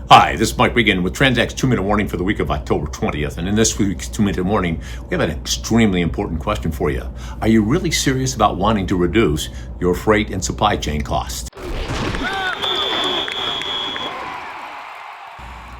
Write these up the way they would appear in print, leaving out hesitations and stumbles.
Hi, this is Mike Wiggin with Transact's 2-minute warning for the week of October 20th. And in this week's 2-minute warning, we have an extremely important question for you. Are you really serious about wanting to reduce your freight and supply chain costs?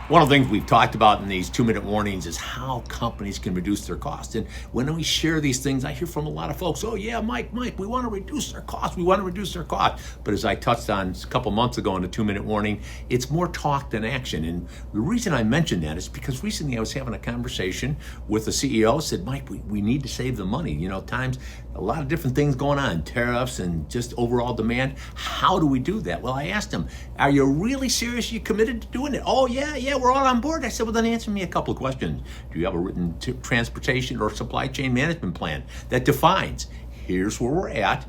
One of the things we've talked about in these 2-minute warnings is how companies can reduce their costs. And when we share these things, I hear from a lot of folks, oh yeah, Mike, we want to reduce our costs. We want to reduce our costs. But as I touched on a couple months ago in the 2-minute warning, it's more talk than action. And the reason I mentioned that is because recently I was having a conversation with the CEO, said, Mike, we need to save the money. You know, times, a lot of different things going on, tariffs and just overall demand. How do we do that? Well, I asked him, are you really serious? You committed to doing it? Oh yeah, we're all on board. I said, well, then answer me a couple of questions. Do you have a written transportation or supply chain management plan that defines, here's where we're at,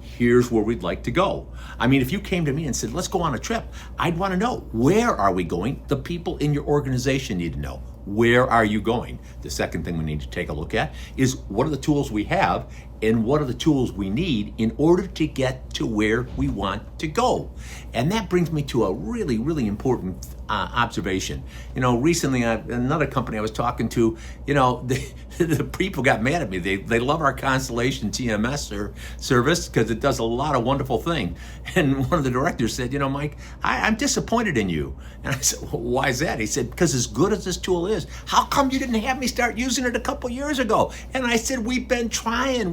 here's where we'd like to go? I mean, if you came to me and said, let's go on a trip, I'd want to know, where are we going? The people in your organization need to know. Where are you going? The second thing we need to take a look at is, what are the tools we have and what are the tools we need in order to get to where we want to go? And that brings me to a really, really important observation. You know, recently another company I was talking to, you know, the people got mad at me. They love our Constellation TMS service because it does a lot of wonderful things. And one of the directors said, you know, Mike, I'm disappointed in you. And I said, well, why is that? He said, because as good as this tool is, how come you didn't have me start using it a couple years ago? And I said, we've been trying,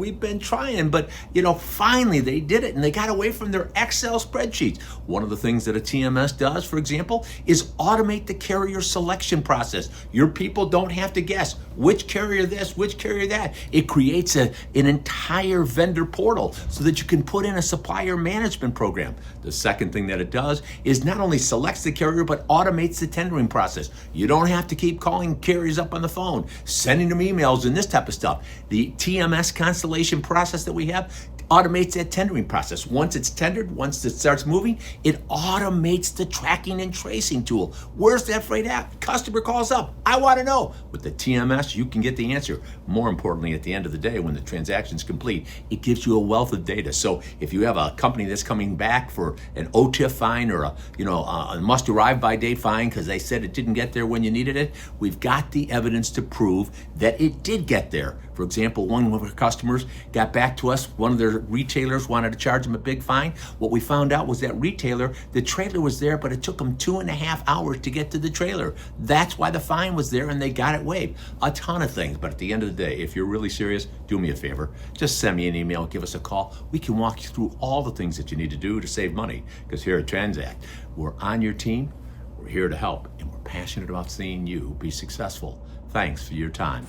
but you know, finally they did it and they got away from their Excel spreadsheets. One of the things that a TMS does, for example, is automate the carrier selection process. Your people don't have to guess which carrier this, which carrier that. It creates an entire vendor portal so that you can put in a supplier management program. The second thing that it does is not only selects the carrier, but automates the tendering process. You don't have to keep calling carriers up on the phone, sending them emails and this type of stuff. The TMS Constellation process that we have automates that tendering process. Once it's tendered, once it starts moving, it automates the tracking and tracing tool. Where's that freight at? Customer calls up. I want to know. With the TMS, you can get the answer. More importantly, at the end of the day, when the transaction's complete, it gives you a wealth of data. So if you have a company that's coming back for an OTIF fine or a must arrive by date fine because they said it didn't get there when you needed it, we've got the evidence to prove that it did get there. For example, one of our customers got back to us. One of their retailers wanted to charge them a big fine. What we found out was that retailer, the trailer was there, but it took them 2.5 hours to get to the trailer. That's why the fine was there and they got it waived. A ton of things, but at the end of the day, if you're really serious, do me a favor. Just send me an email, give us a call. We can walk you through all the things that you need to do to save money. Because here at Transact, we're on your team, we're here to help, and we're passionate about seeing you be successful. Thanks for your time.